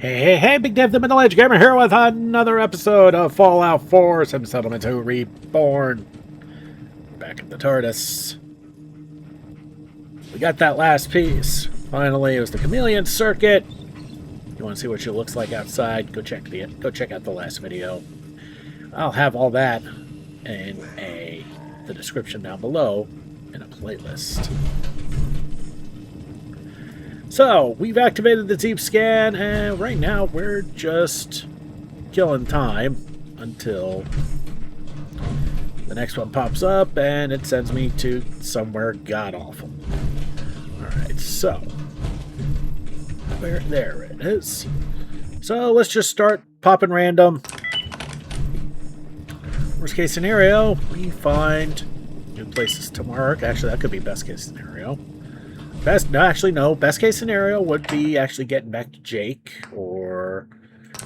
Hey, Big Dev the Middle Age Gamer here with another episode of Fallout 4 Sim Settlement 2 Reborn. Back at the TARDIS. We got that last piece. Finally, it was the Chameleon Circuit. You want to see what she looks like outside? Go check out the last video. I'll have all that in the description down below in a playlist. So, we've activated the deep scan, and right now we're just killing time until the next one pops up and it sends me to somewhere god-awful. Alright, so, there it is. So, let's just start popping random. Worst case scenario, we find new places to mark. Actually, that could be best case scenario. Best case scenario would be actually getting back to Jake or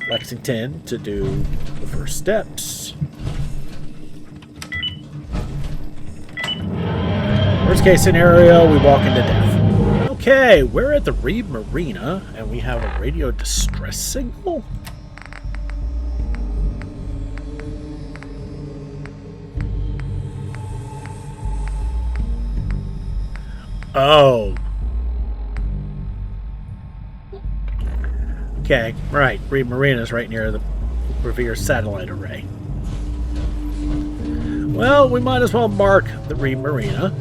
Lexington to do the first steps. Worst case scenario, we walk into death. Okay, we're at the Reed Marina, and we have a radio distress signal. Oh. Okay, right. Reed Marina is right near the Revere satellite array. Well, we might as well mark the Reed Marina.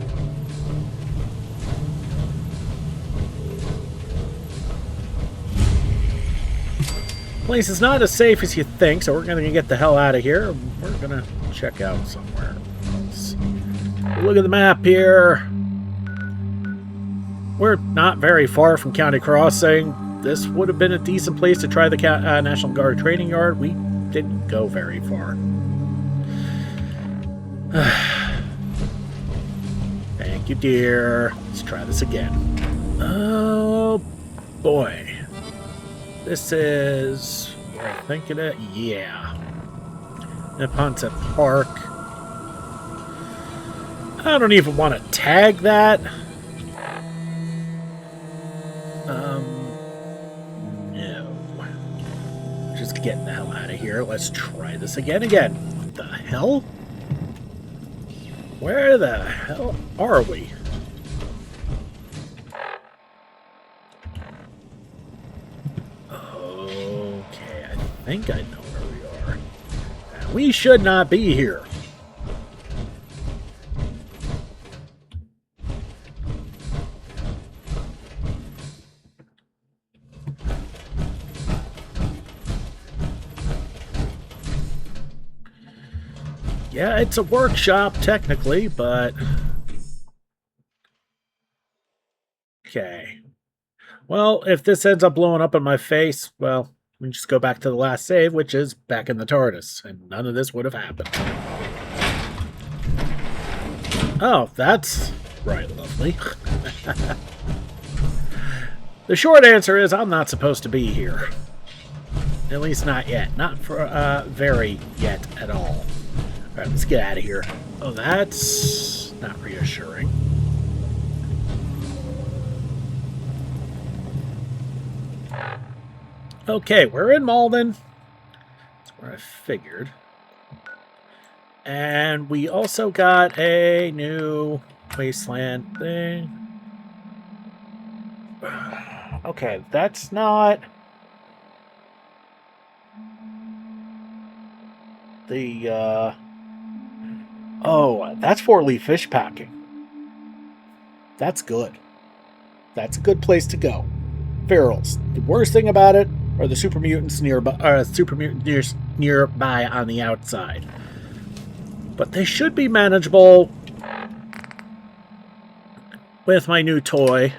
Place is not as safe as you think, so we're going to get the hell out of here. We're going to check out somewhere else. Look at the map here. We're not very far from County Crossing. This would have been a decent place to try the National Guard training yard. We didn't go very far. Thank you, dear. Let's try this again. Oh, boy. This is where I'm thinking it. Yeah. Neponset Park. I don't even want to tag that. No. Just getting the hell out of here. Let's try this again. What the hell? Where the hell are we? Okay, I think I know where we are. We should not be here. Yeah, it's a workshop, technically, but... Okay. Well, if this ends up blowing up in my face, well, we can just go back to the last save, which is back in the TARDIS, and none of this would have happened. Oh, that's right, lovely. The short answer is I'm not supposed to be here. At least not yet. Not for very yet at all. Alright, let's get out of here. Oh, that's not reassuring. Okay, we're in Malden. That's where I figured. And we also got a new wasteland thing. Okay, that's not... the, Oh, that's 4-leaf fish packing. That's good. That's a good place to go. Ferals. The worst thing about it are the super mutants nearby on the outside. But they should be manageable with my new toy,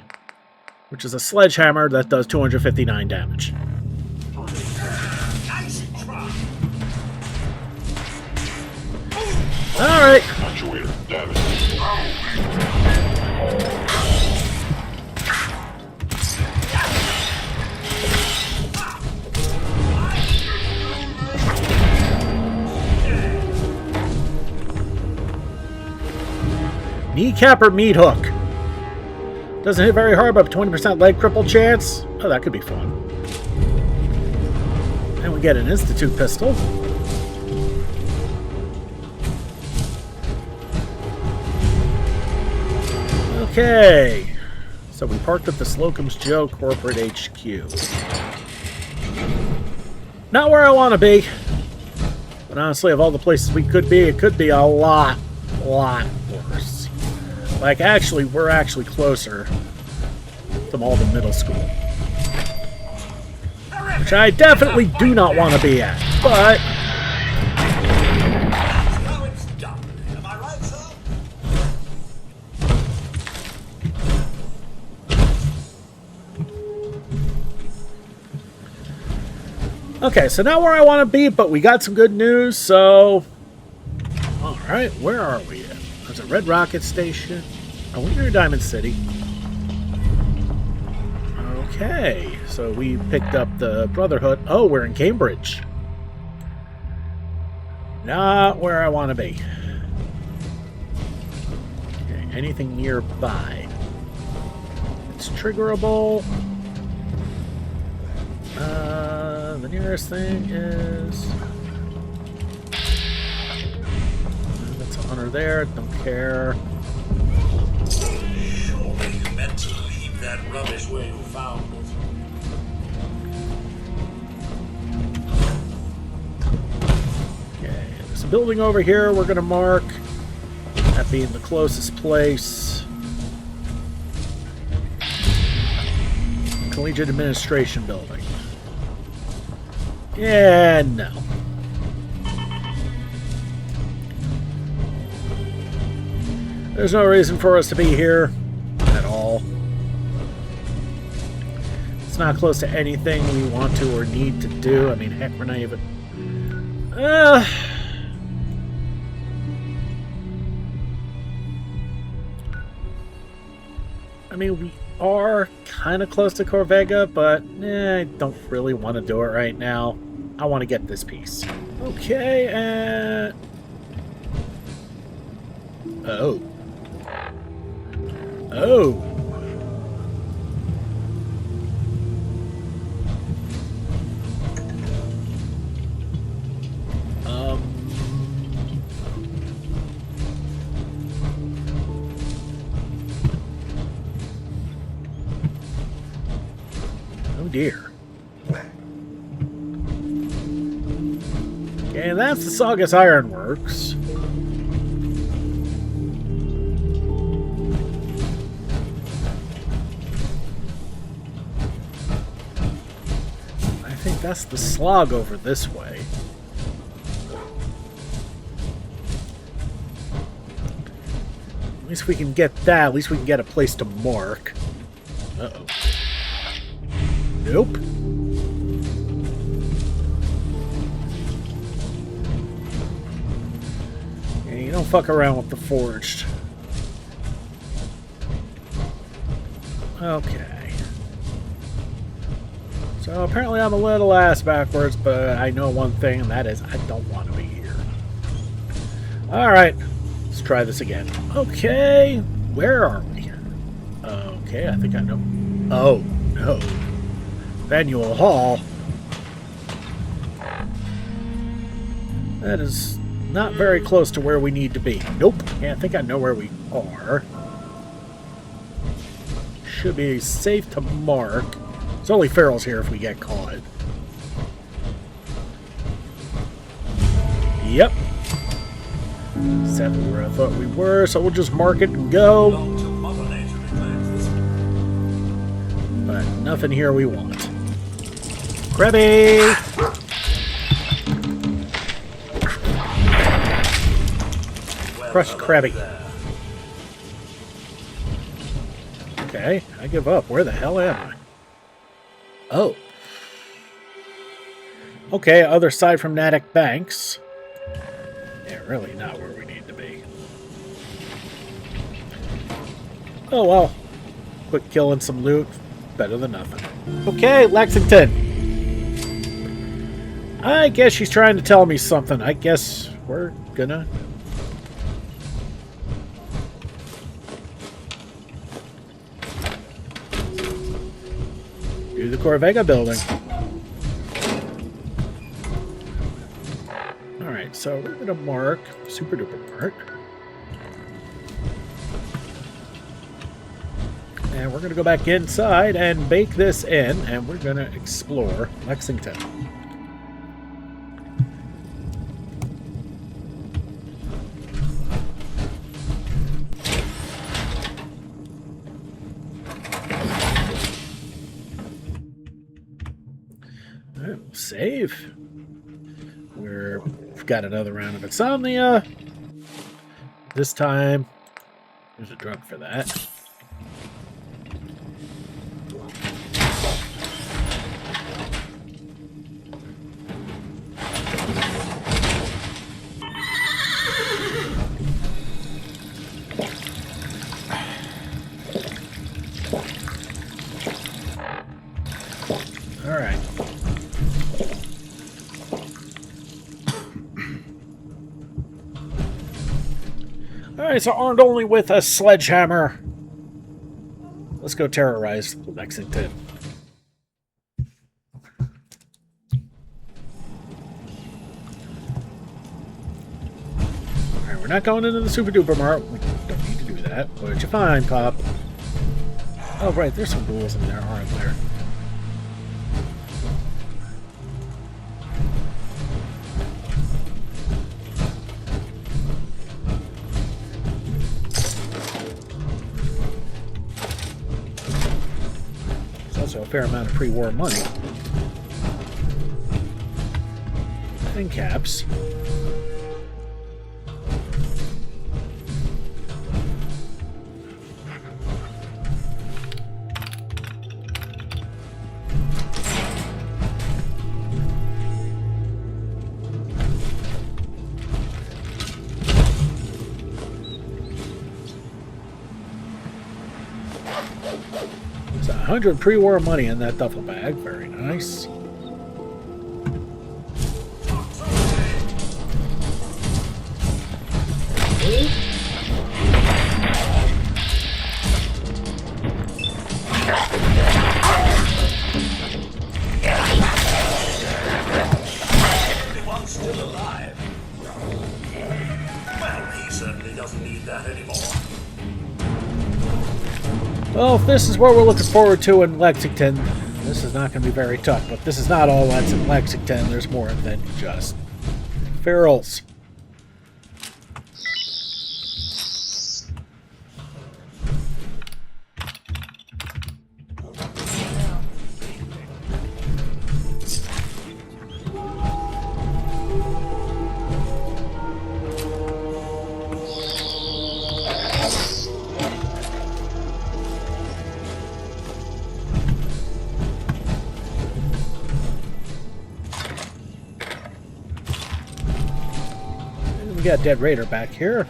which is a sledgehammer that does 259 damage. Alright. Actuator damage. Kneecap or meat hook? Doesn't hit very hard, but 20% leg cripple chance. Oh, that could be fun. And we get an Institute pistol. Okay. So we parked at the Slocum's Joe Corporate HQ. Not where I want to be. But honestly, of all the places we could be, it could be a lot worse. Like, actually, we're actually closer to Malden Middle School. Which I definitely do not want to be at. But Now it's done. Am I right, sir? okay, so not where I want to be, but we got some good news, so... Alright, where are we at? There's a Red Rocket Station. Are we near Diamond City? Okay, so we picked up the Brotherhood. Oh, we're in Cambridge. Not where I want to be. Okay, anything nearby? It's triggerable. The nearest thing is... That's a hunter there, don't care. Surely you meant to leave that rubbish where you found it. Okay, there's a building over here we're going to mark. That being the closest place. Collegiate Administration Building. Yeah, no. There's no reason for us to be here at all. It's not close to anything we want to or need to do. I mean, heck, we're not even... I mean, we are kind of close to Corvega, but I don't really want to do it right now. I want to get this piece. Okay, and... Oh. Oh. Oh dear. Okay, and that's the Saugus Ironworks. I think that's the slog over this way. At least we can get that. At least we can get a place to mark. Uh-oh. Nope. Yeah, you don't fuck around with the forged. Okay. So apparently I'm a little ass backwards, but I know one thing, and that is I don't want to be here. Alright. Let's try this again. Okay. Where are we? Okay, I think I know. Oh, no. Manual Hall. That is not very close to where we need to be. Nope. Yeah, I think I know where we are. Should be safe to mark. It's only Farrell's here if we get caught. Yep. Exactly where I thought we were, so we'll just mark it and go. But nothing here we want. Krabby! Crushed Krabby. Okay, I give up. Where the hell am I? Oh. Okay, other side from Natick Banks. Yeah, really not where we need to be. Oh well. Quick killing some loot. Better than nothing. Okay, Lexington. I guess she's trying to tell me something. I guess we're gonna... do the Corvega building. Alright, so we're going to mark, super duper mark. And we're going to go back inside and bake this in, and we're going to explore Lexington. Alright, we'll save. We've got another round of insomnia. This time, there's a drug for that. Alright. Alright, so armed only with a sledgehammer. Let's go terrorize Lexington. Alright, we're not going into the super duper mart. We don't need to do that. What'd you find, Pop? Oh, right, there's some ghouls in there, aren't there? Also a fair amount of pre-war money. And caps. There's 100 pre-war money in that duffel bag. Very nice. Everyone's still alive. Well, he certainly doesn't need that anymore. Well, if this is what we're looking forward to in Lexington, this is not going to be very tough. But this is not all that's in Lexington. There's more than just ferals. We got Dead Raider back here.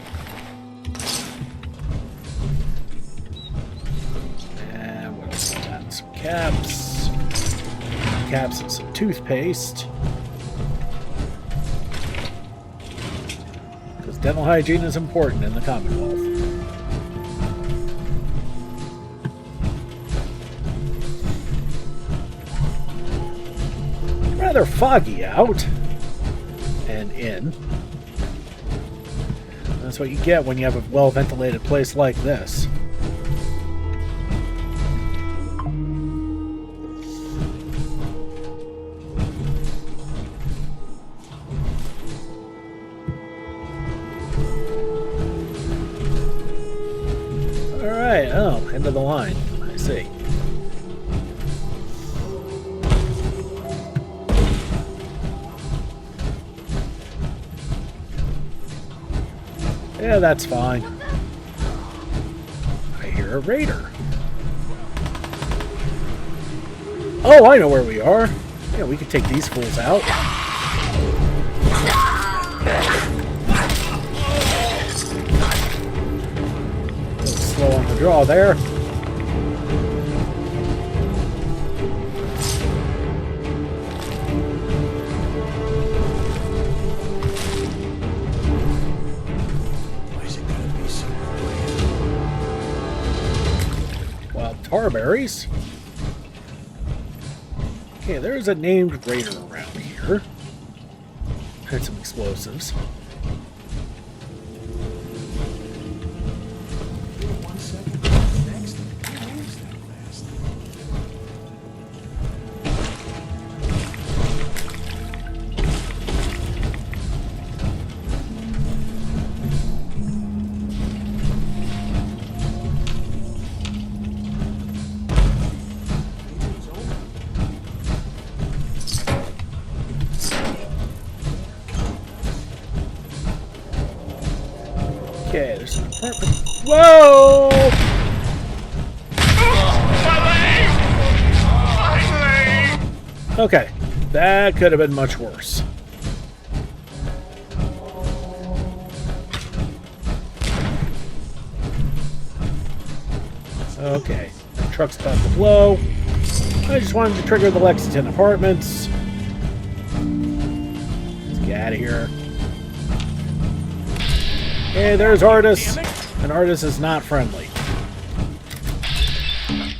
And what's that? Some caps. Caps and some toothpaste. Because dental hygiene is important in the Commonwealth. Rather foggy out and in. That's what you get when you have a well-ventilated place like this. Alright, oh, end of the line. I see. Yeah, that's fine. I hear a raider. Oh, I know where we are. Yeah, we can take these fools out. A little slow on the draw there. Tarberries. Okay, there's a named raider around here. And some explosives. Okay, there's an apartment. Whoa! Okay, that could have been much worse. Okay, the truck's about to blow. I just wanted to trigger the Lexington apartments. Let's get out of here. Hey, there's Artis. And Artis is not friendly.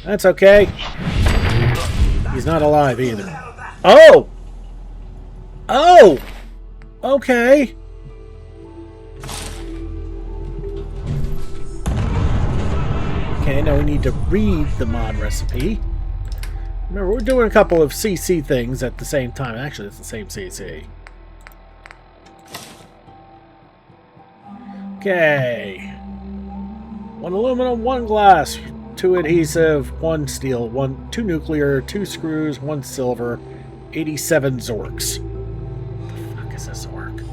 That's okay. He's not alive either. Oh! Oh! Okay. Okay, now we need to read the mod recipe. Remember, we're doing a couple of CC things at the same time. Actually, it's the same CC. Okay. 1 aluminum, 1 glass, 2 adhesive, 1 steel, 2 nuclear, 2 screws, 1 silver, 87 Zorks. What the fuck is a Zork?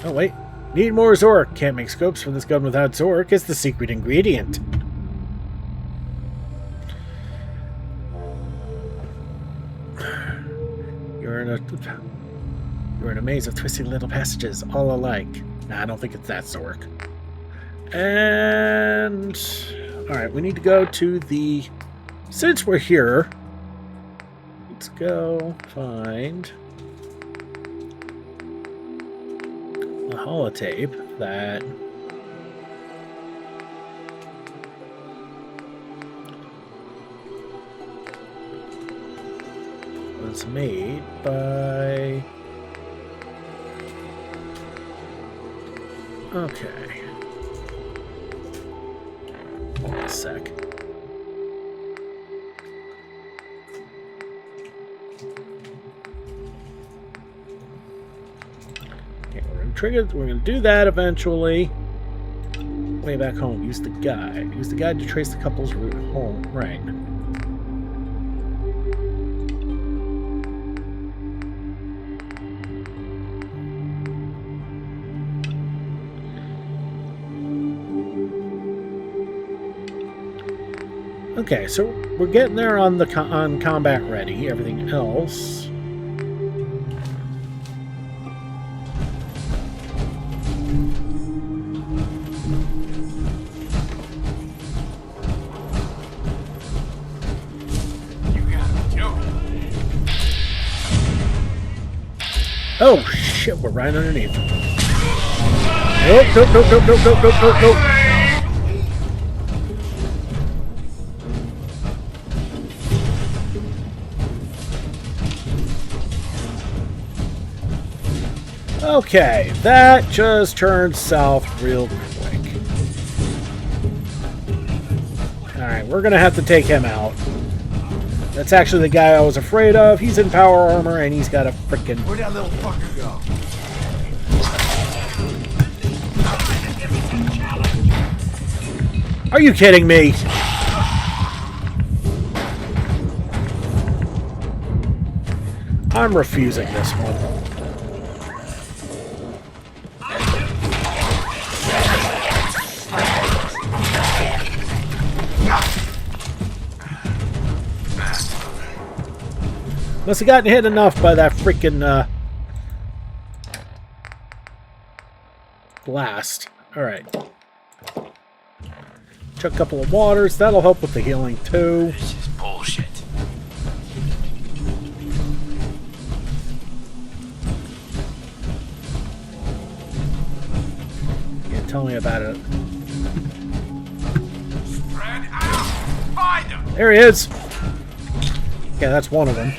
Oh, wait. Need more Zork. Can't make scopes for this gun without Zork. It's the secret ingredient. You're in a maze of twisty little passages, all alike. Nah, I don't think it's that Zork. And... alright, we need to go to the... since we're here, let's go find the holotape that... was made by... okay. A sec. Okay, we're gonna trigger. We're gonna do that eventually. Way back home. Use the guide. Use the guide to trace the couple's route home. Right. Okay, so we're getting there on the on combat ready. Everything else, you gotta be joking. oh shit, we're right underneath. Nope, nope, nope, nope, nope, nope, nope, nope, nope. Okay, that just turned south real quick. Alright, we're gonna have to take him out. That's actually the guy I was afraid of. He's in power armor and he's got a frickin'... Where'd that little fucker go? Are you kidding me? I'm refusing this one. Must have gotten hit enough by that freaking blast. Alright. Chuck a couple of waters. That'll help with the healing too. This is bullshit. Yeah, tell me about it. Spread out! Find him! There he is! Yeah, that's one of them.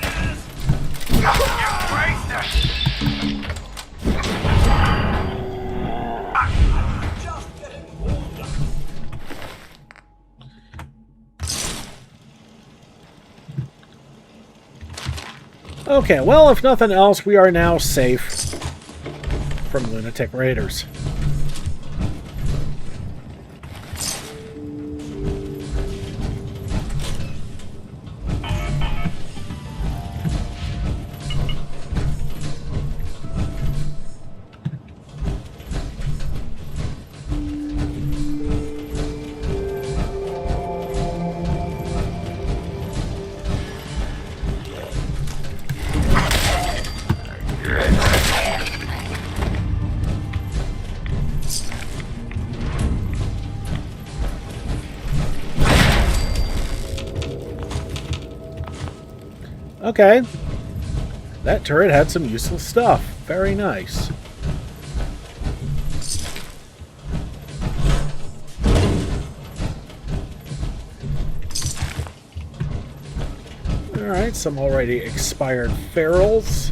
Okay, well, if nothing else, we are now safe from lunatic raiders. Okay. That turret had some useful stuff. Very nice. Alright, some already expired ferals.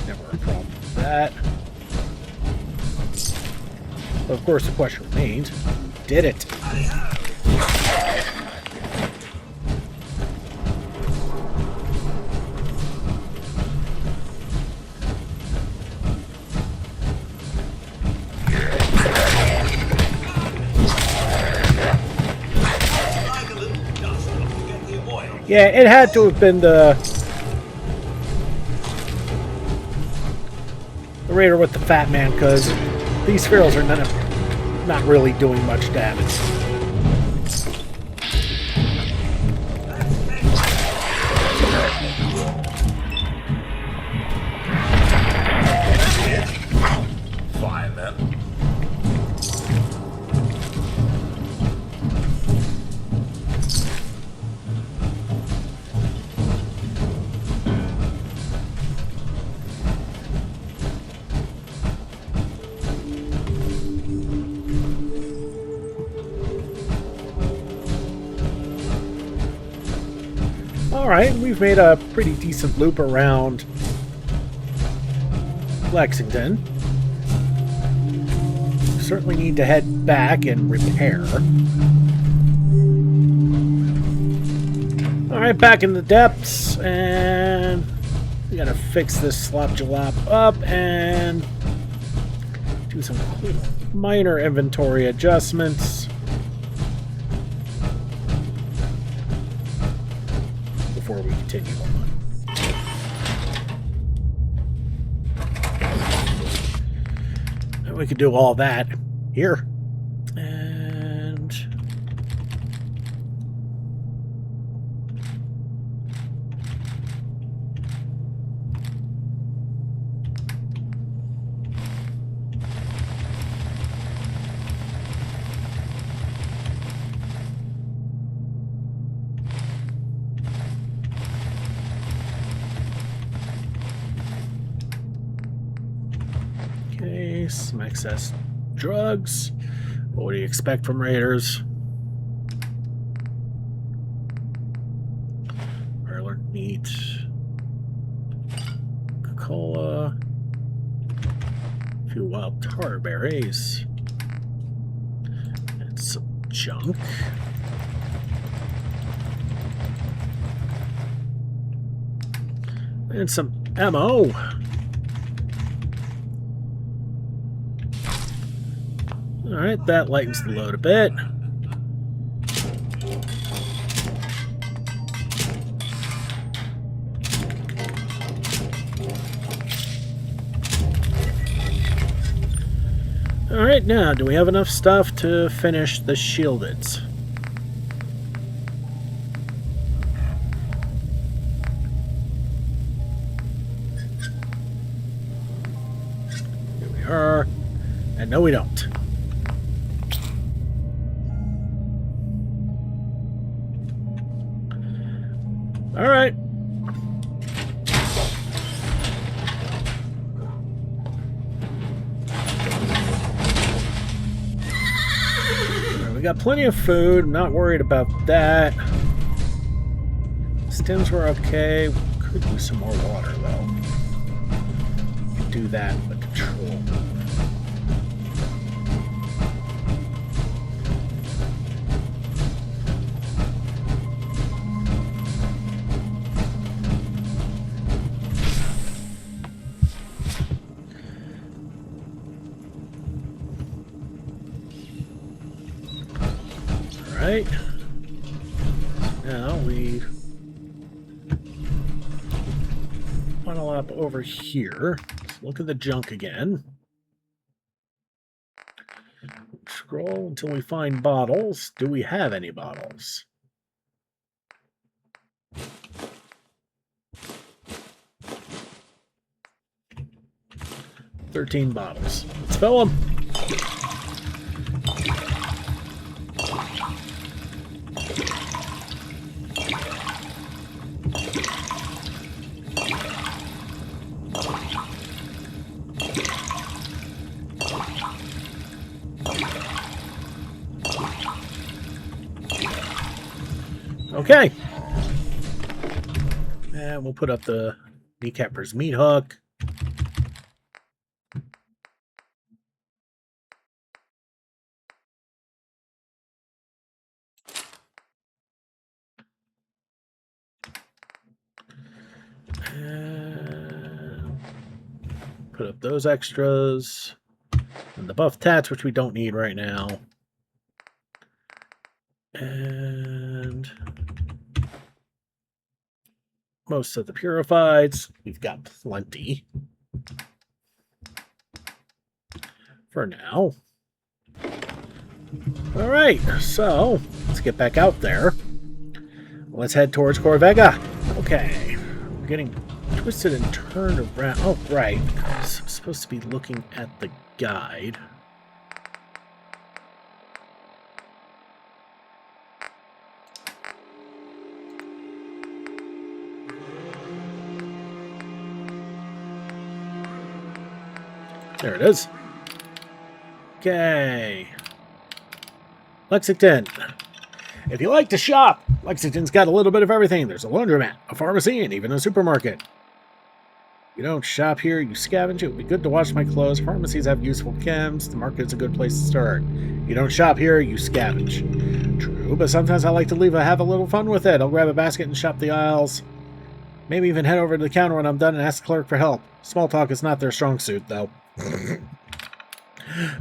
Never a problem with that. But of course, the question remains, did it? Yeah, it had to have been the raider with the fat man, because these ferals are not really doing much damage. Fine then. Alright, we've made a pretty decent loop around Lexington. Certainly need to head back and repair. Alright, back in the depths, and we gotta fix this slop jalop up and do some minor inventory adjustments before we continue on. And we could do all that here. And okay, some excess drugs. What do you expect from raiders? Parlor meat, Coca-Cola, a few wild tar berries, and some junk. And some ammo. Alright, that lightens the load a bit. Alright, now, do we have enough stuff to finish the shieldeds? Here we are. And no, we don't. All right. We got plenty of food. I'm not worried about that. Stems were okay. We could use some more water, though. We could do that with the control. Alright. Now we funnel up over here. Let's look at the junk again. Scroll until we find bottles. Do we have any bottles? $13 bottles. Let's fill them. Okay. And we'll put up the kneecapper's meat hook. And put up those extras. And the buff tats, which we don't need right now. And most of the purifieds. We've got plenty. For now. Alright, so let's get back out there. Let's head towards Corvega. Okay. We're getting twisted and turned around. Oh, right. I'm supposed to be looking at the guide. There it is. Okay. Lexington. If you like to shop, Lexington's got a little bit of everything. There's a laundromat, a pharmacy, and even a supermarket. You don't shop here, you scavenge. It would be good to wash my clothes. Pharmacies have useful chems. The market's a good place to start. You don't shop here, you scavenge. True, but sometimes I like to have a little fun with it. I'll grab a basket and shop the aisles. Maybe even head over to the counter when I'm done and ask the clerk for help. Small talk is not their strong suit, though.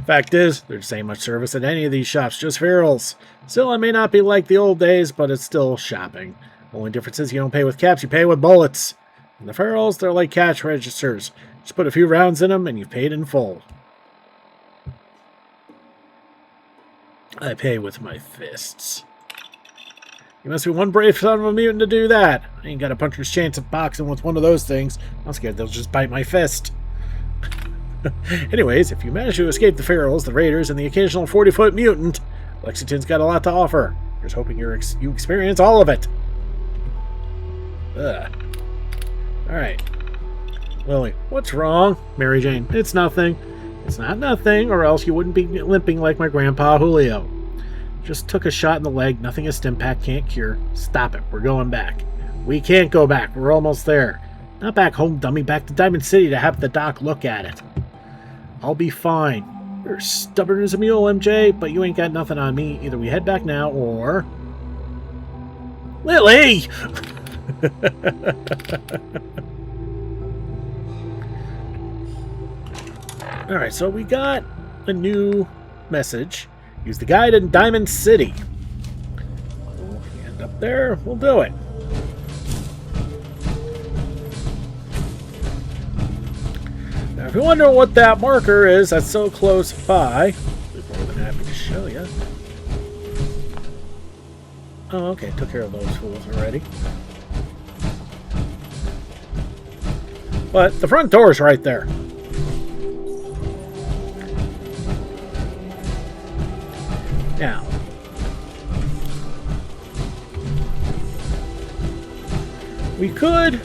Fact is, there just ain't much service at any of these shops, just ferals. Still, it may not be like the old days, but it's still shopping. Only difference is you don't pay with caps, you pay with bullets. And the ferals, they're like cash registers. Just put a few rounds in them and you've paid in full. I pay with my fists. You must be one brave son of a mutant to do that. I ain't got a puncher's chance of boxing with one of those things. I'm scared they'll just bite my fist. Anyways, if you manage to escape the ferals, the raiders, and the occasional 40-foot mutant, Lexington's got a lot to offer. Just hoping you experience all of it. Ugh. Alright. Lily, what's wrong? Mary Jane, it's nothing. It's not nothing, or else you wouldn't be limping like my grandpa Julio. Just took a shot in the leg, nothing a stim pack can't cure. Stop it, we're going back. We can't go back, we're almost there. Not back home, dummy, back to Diamond City to have the doc look at it. I'll be fine. You're stubborn as a mule, MJ, but you ain't got nothing on me. Either we head back now, or... Lily! Alright, so we got a new message. Use the guide in Diamond City. We'll end up there. We'll do it. Now, if you wonder what that marker is that's so close by, I'll be more than happy to show you. Oh, okay. Took care of those fools already. But the front door is right there. Now, we could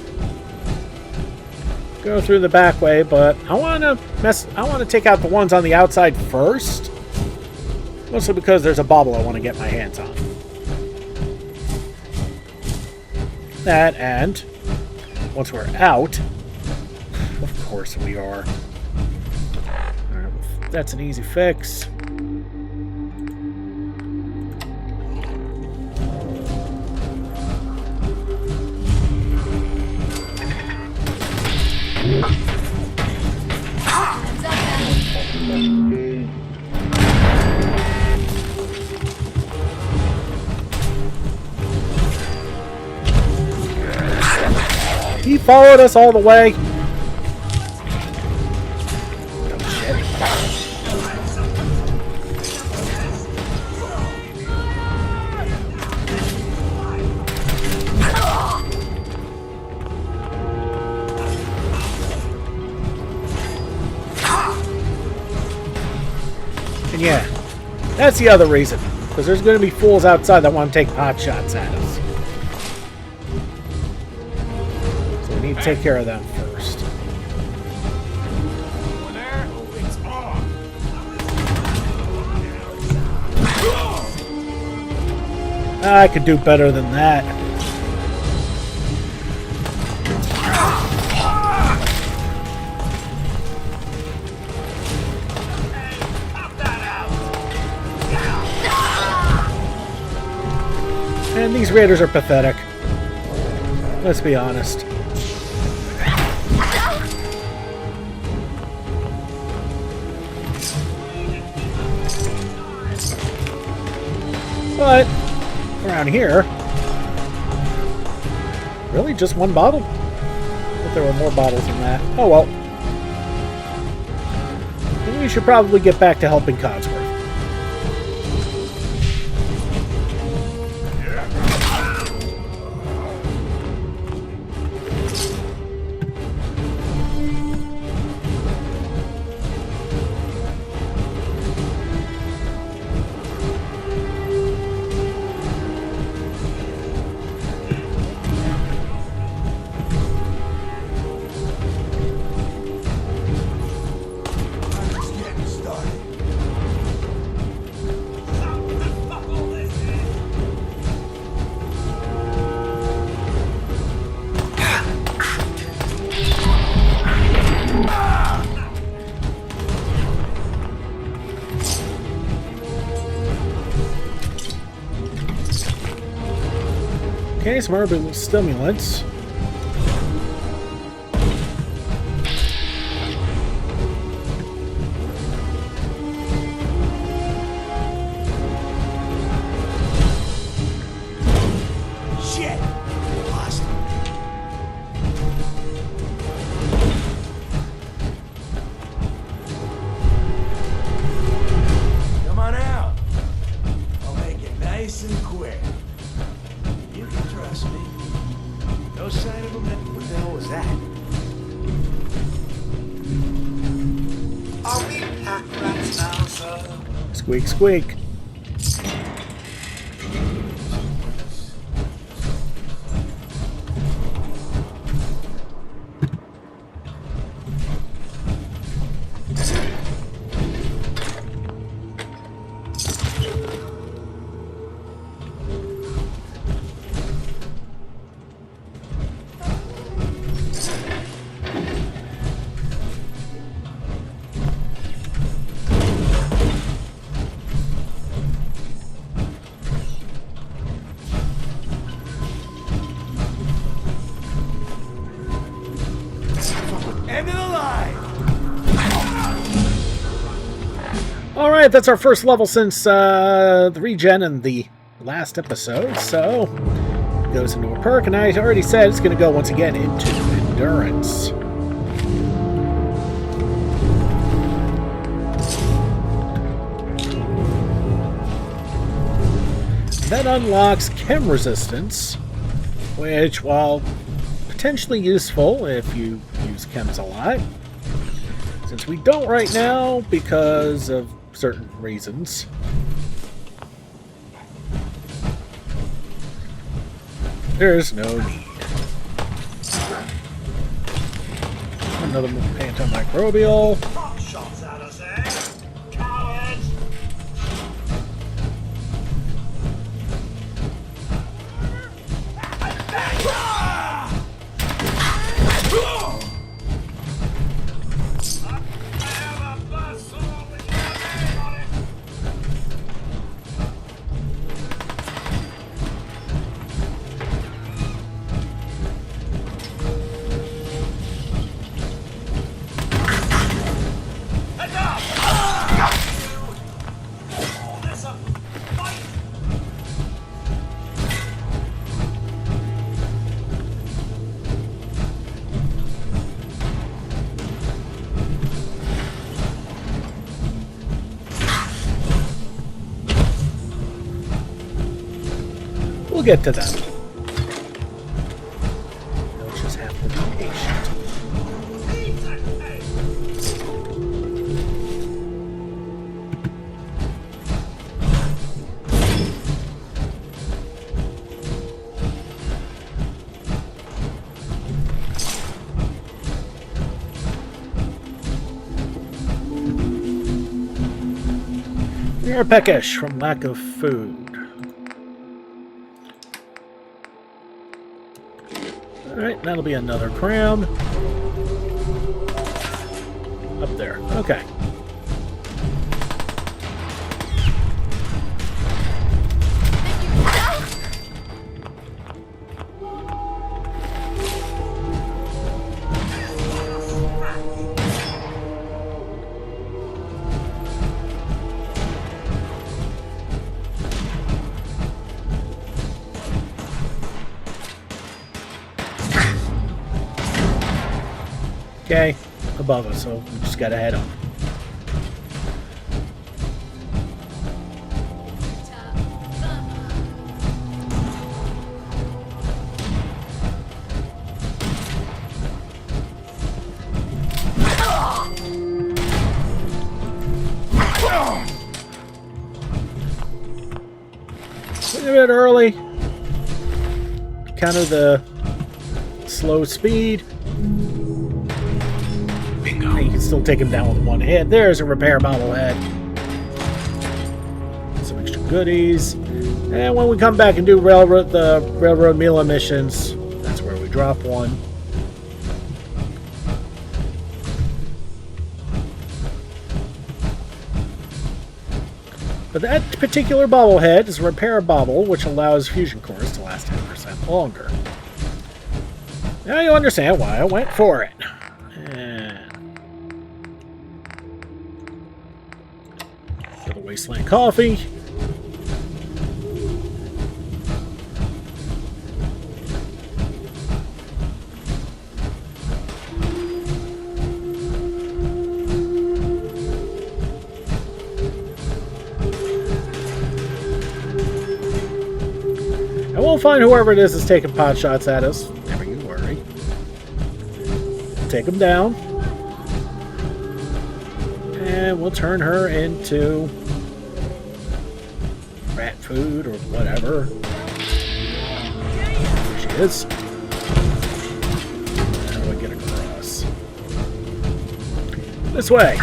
go through the back way, but I want to take out the ones on the outside first. Mostly because there's a bauble I want to get my hands on. That, and once we're out, of course we are. Alright, well, that's an easy fix. followed us all the way. Oh, shit. And yeah, that's the other reason. Because there's going to be fools outside that want to take pot shots at us. So we need to take care of them first. Over there? It's on. I could do better than that. And these raiders are pathetic. Let's be honest. But around here, really just one bottle? I thought there were more bottles than that. Oh well. Then we should probably get back to helping Codsworth. Okay, some herbal stimulants. Shit! Lost him. Come on out. I'll make it nice and quick. You can trust me. No sign of him. What the hell was that? Are we pack rats now, sir? Squeak, squeak. End of the line! Alright, that's our first level since the regen in the last episode, so it goes into a perk, and I already said it's going to go once again into endurance. That unlocks chem resistance, which, while potentially useful if you use chems a lot, since we don't right now because of certain reasons. There's no need. Another antimicrobial. Pop shots at us, eh? Cowards! get to them. We'll just have to be patient. We are peckish from lack of food. Alright, that'll be another cram. Up there. Okay. Okay, above us, so we just gotta head on. A bit early. Counter the slow speed. Bingo. You can still take him down with one hit. There's a repair bobblehead. Some extra goodies. And when we come back and do the railroad meal missions, that's where we drop one. But that particular bobblehead is a repair bobble, which allows fusion cores to last 10% longer. Now you understand why I went for it. For the Wasteland Coffee. And we'll find whoever it is taking pot shots at us. Never you worry. Take them down. And we'll turn her into rat food or whatever. There she is. How do I get across? This way.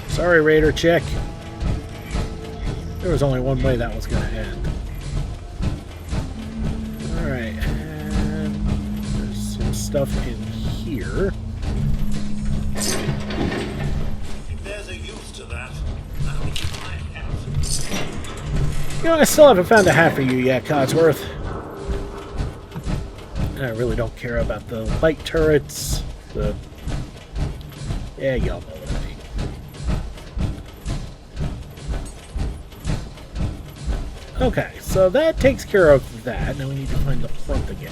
Sorry, Raider chick. There was only one way that was going to end. Alright, and there's some stuff in here. If there's a use to that, I'll keep my hat. You know, I still haven't found a hat for you yet, Codsworth. I really don't care about the light turrets, yeah, y'all know what I mean. Okay, so that takes care of that. Now we need to find the front again.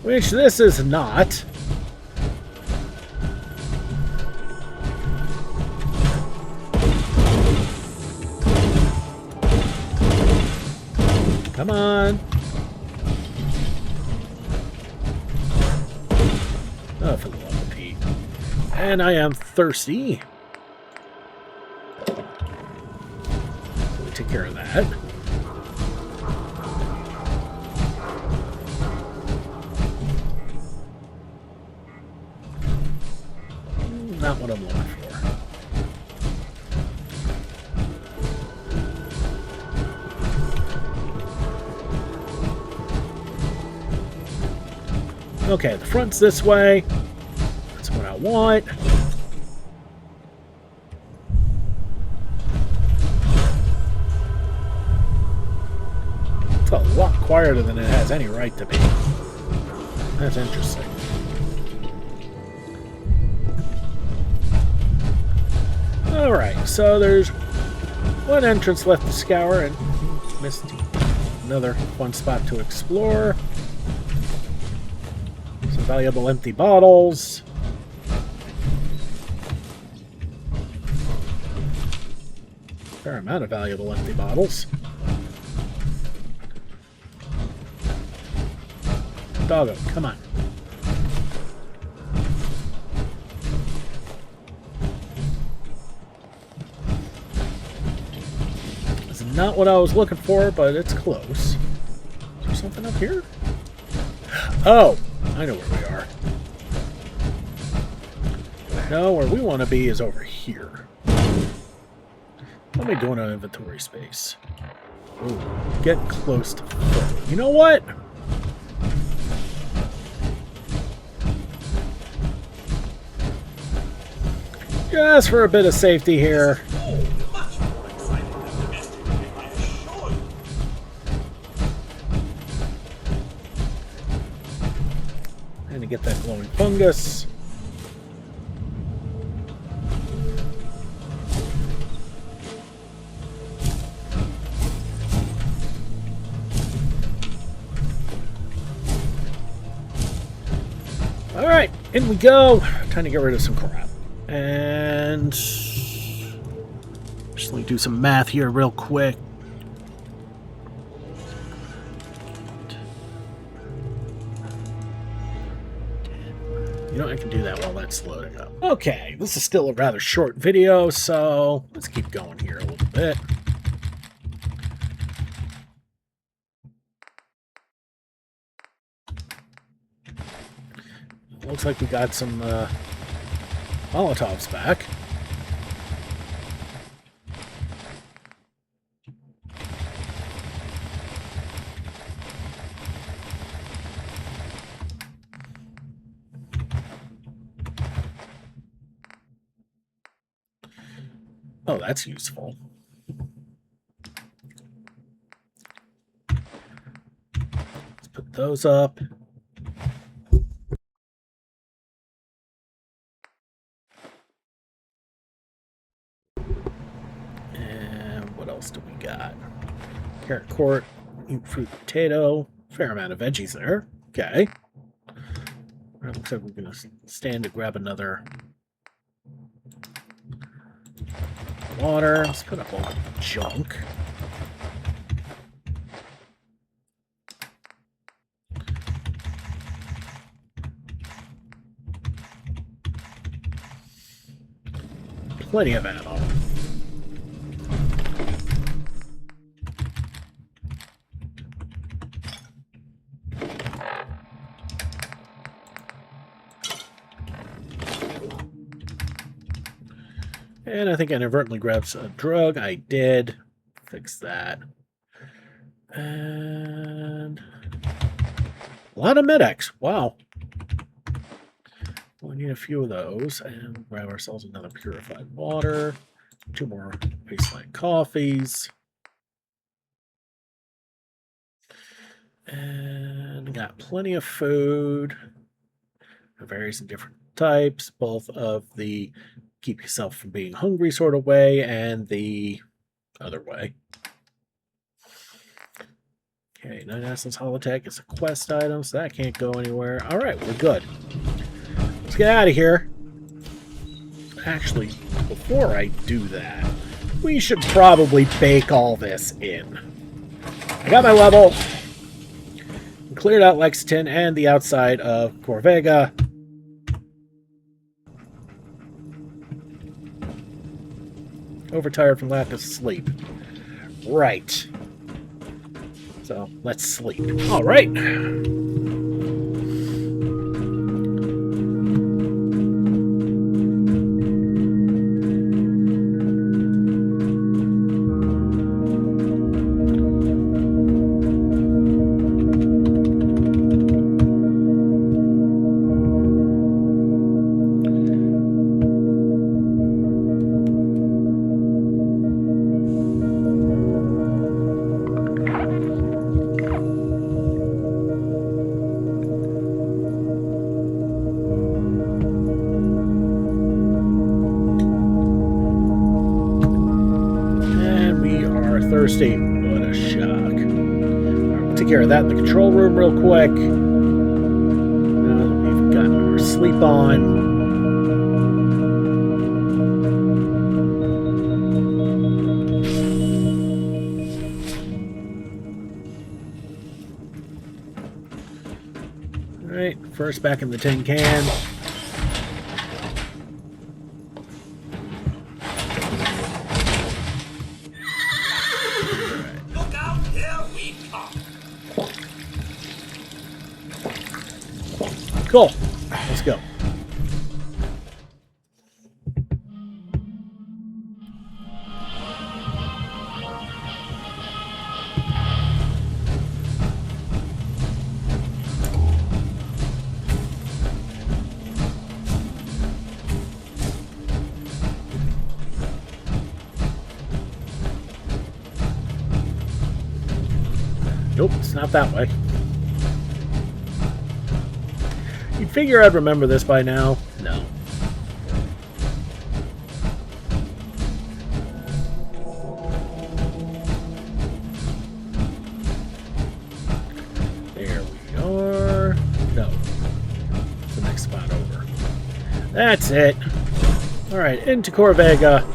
Which this is not. Come on. Oh, for the love of Pete. And I am thirsty. Take care of that. Not what I'm looking for. Okay, the front's this way. That's what I want. A lot quieter than it has any right to be. That's interesting. Alright, so there's one entrance left to scour and missed another fun spot to explore. Some valuable empty bottles. Fair amount of valuable empty bottles. Doggo, come on. This is not what I was looking for, but it's close. Is there something up here? Oh, I know where we are. No, where we want to be is over here. What am I doing on inventory space? Ooh, get close to full. You know what? Just for a bit of safety here. And to get that glowing fungus. Alright, in we go. Time to get rid of some crap. And just let me do some math here real quick. You know, I can do that while that's loading up. Okay, this is still a rather short video, so let's keep going here a little bit. Looks like we got some Molotovs back. Oh, that's useful. Let's put those up. Do we got? Carrot quart, fruit potato, fair amount of veggies there. Okay. Right, looks like we're going to stand to grab another water. Let's put up all the junk. Plenty of ammo. And I think I inadvertently grabbed a drug. I did. Fix that. And a lot of Med-X. Wow. We need a few of those. And we'll grab ourselves another purified water. 2 more baseline coffees. And got plenty of food. It varies in different types, both of the keep yourself from being hungry sort of way and the other way. Okay, 9 Essence Holotech is a quest item, so that can't go anywhere. Alright, we're good. Let's get out of here. Actually, before I do that, we should probably bake all this in. I got my level. Cleared out Lexington and the outside of Corvega. Overtired from lack of sleep. Right. So, let's sleep. All right. Thirsty. What a shock. Right, we'll take care of that in the control room real quick. Now that we've gotten our sleep on. Alright, first back in the tin can. Look out, here we come. Cool. Let's go. Nope, it's not that way. You'd figure I'd remember this by now. No. There we are. No. It's the next spot over. That's it. Alright, into Corvega.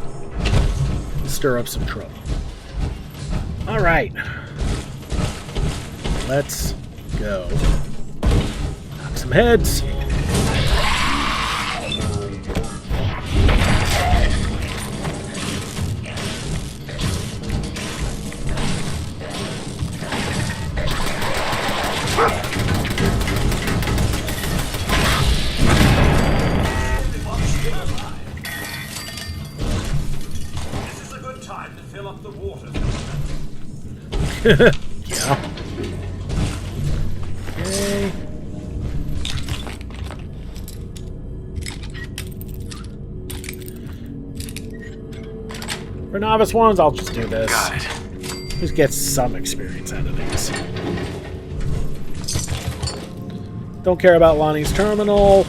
Stir up some trouble. Alright. Let's go. Knock some heads. This is a good time to fill up the water. Yeah. Okay. For novice ones, I'll just do this. Got it. Just get some experience out of these. Don't care about Lonnie's terminal.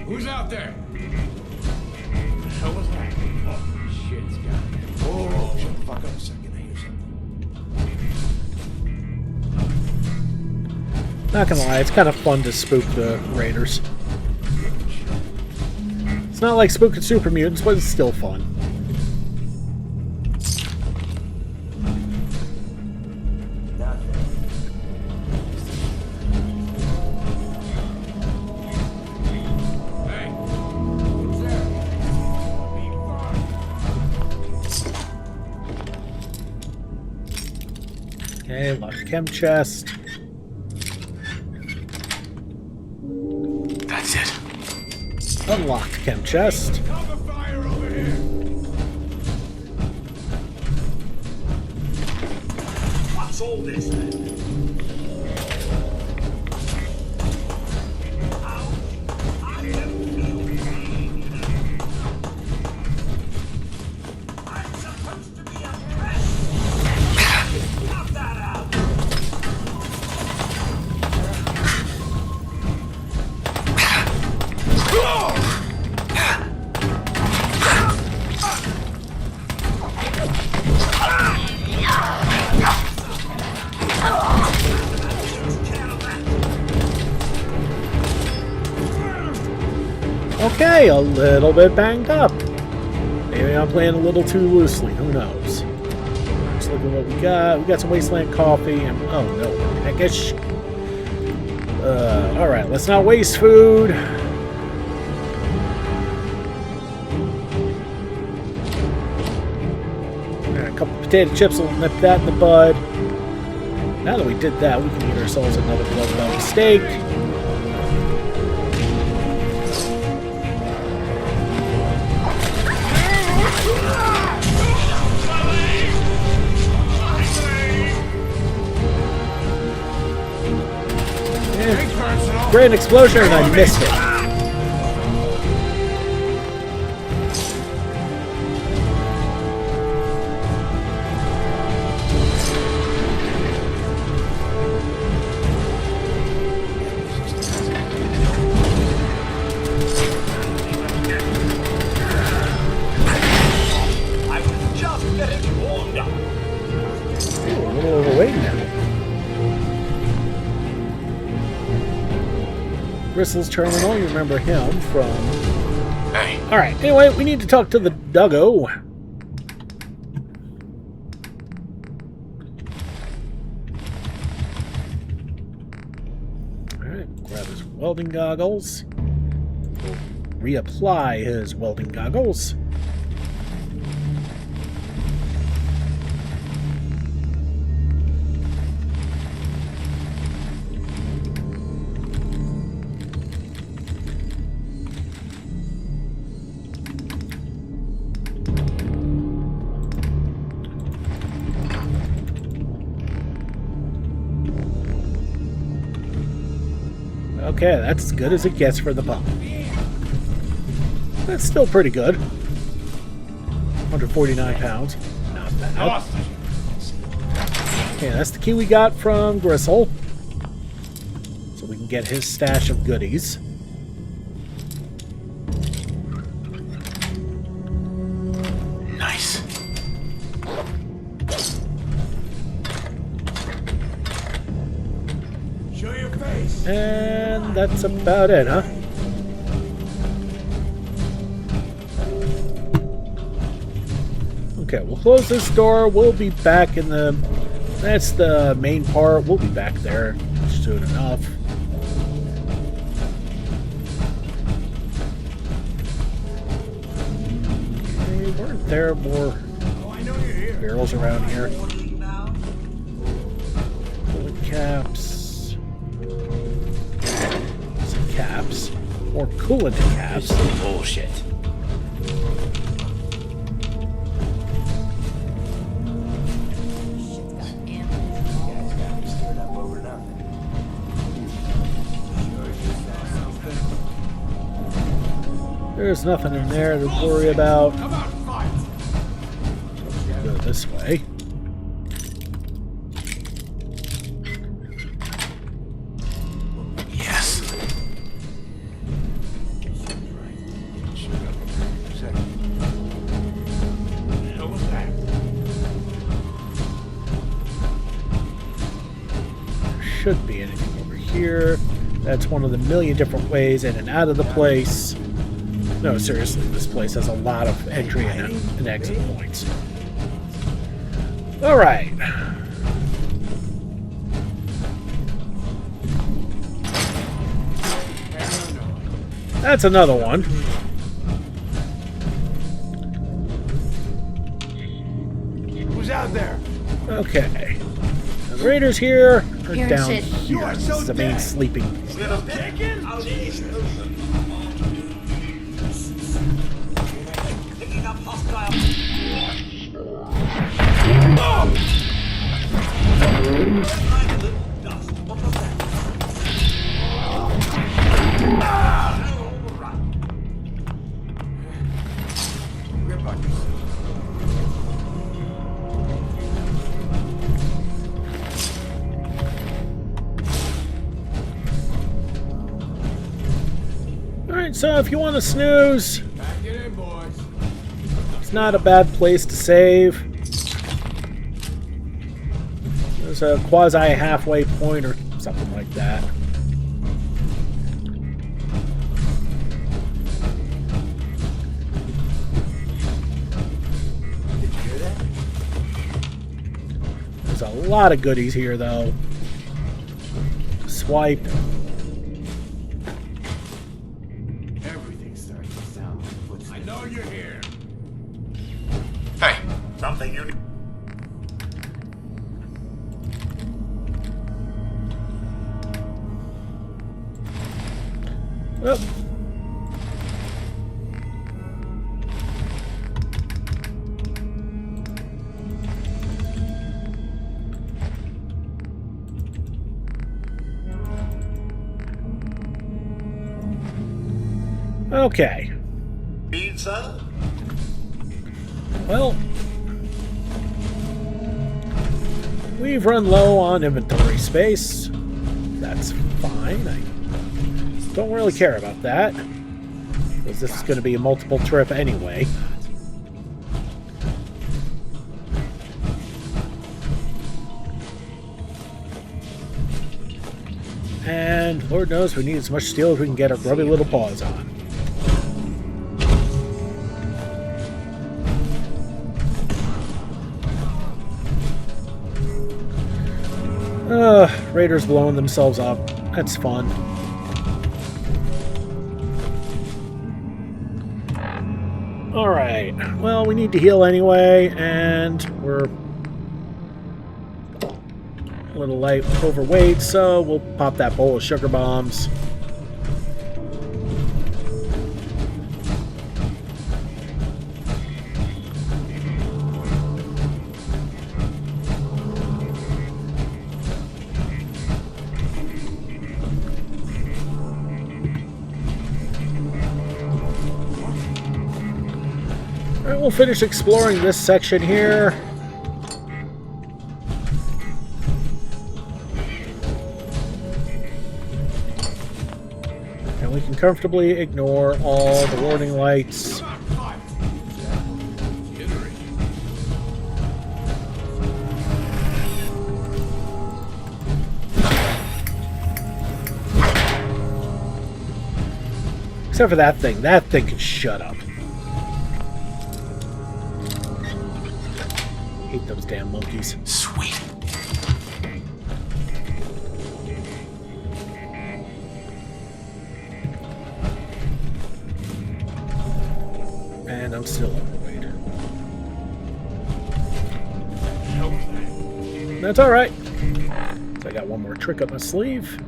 Who's out there? The hell was that? Oh, shit, it's got me. Oh, shut the fuck up a second. I hear something. Not gonna lie, it's kind of fun to spook the raiders. It's not like spooking super mutants, but it's still fun. Hey. Who's there? Okay, lock chem chest. That's it. Unlock chem chest. Cover fire over here. What's all this then? Ouch! I am feeling pain. I'm supposed to be at rest. Cut that out. Okay, a little bit banged up. Maybe I'm playing a little too loosely. Who knows? Just look at what we got. We got some wasteland coffee and oh no, peckish. Alright, let's not waste food. A couple potato chips will nip that in the bud. Now that we did that, we can get ourselves another blood belt steak. Great explosion and I missed it. Gristle's terminal. You remember him from... Hey. Alright, anyway, we need to talk to the Duggo. Alright, grab his welding goggles. We'll reapply his welding goggles. Okay, that's as good as it gets for the pump. That's still pretty good. 149 pounds. Not bad. Okay, that's the key we got from Gristle. So we can get his stash of goodies. Nice. Show your face. And that's about it, huh? Okay, we'll close this door. We'll be back in the... That's the main part. We'll be back there soon enough. Okay, weren't there more Oh, I know you're here. barrels around here? Orderly now. Bullet caps. Some caps. More coolant caps. Bullshit. You guys got me stirred up over nothing. Sure you saw something. There's nothing in there to worry about. Come on, fight. Go this way. Yes. Should be anything over here. That's one of the million different ways in and out of the place. No, seriously, this place has a lot of entry and exit points. Alright. That's another one. Who's out there? Okay. Now, the raiders here are Here, down Sid. here. You are This so is the main dead. sleeping. Taken? Picking up hostile. Find a little dust. What was that? All right. Grip on yourself. Alright, so if you want to snooze, Back it in, boys. it's not a bad place to save. There's a quasi-halfway point or something like that. Did you hear that? There's a lot of goodies here, though. Swipe. Everything's starting to sound like footsteps. I know you're here. Hey. Something you need. Oh. Okay. Pizza? Well, we've run low on inventory space. That's fine. I don't really care about that, because this is going to be a multiple trip anyway. And Lord knows we need as much steel as we can get our grubby little paws on. Raiders blowing themselves up. That's fun. Alright. Well, we need to heal anyway, and we're a little light overweight, so we'll pop that bowl of sugar bombs. Alright, we'll finish exploring this section here. And we can comfortably ignore all the warning lights. Except for that thing. That thing can shut up. Hate those damn monkeys. Sweet. And I'm still overweight. That's alright. So I got one more trick up my sleeve.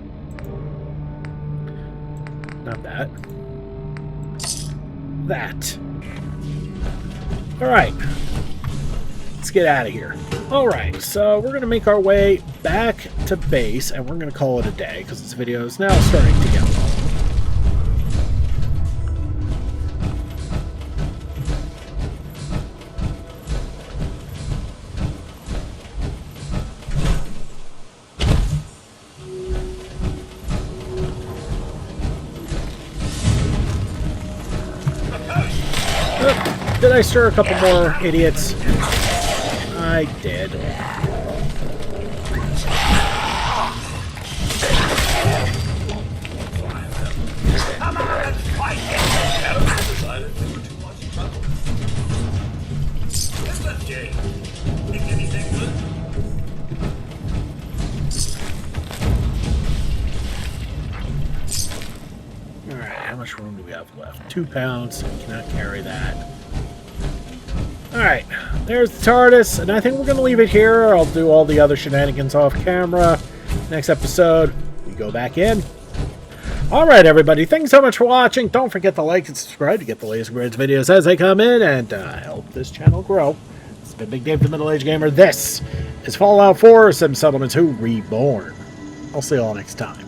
Not that. That. Alright. Let's get out of here. Alright, so we're going to make our way back to base, and we're going to call it a day, because this video is now starting to get long. Did I stir a couple more idiots? I did. Come on, let's fight! Decided they were too much trouble. It's a game. Think anything good? Alright, how much room do we have left? 2 pounds, so we cannot carry that. Alright, there's the TARDIS, and I think we're going to leave it here. I'll do all the other shenanigans off camera. Next episode, we go back in. Alright, everybody, thanks so much for watching. Don't forget to like and subscribe to get the latest and greatest videos as they come in, and help this channel grow. It's been Big Dave the Middle Age Gamer. This is Fallout 4 Sim Settlement 2 Reborn. I'll see you all next time.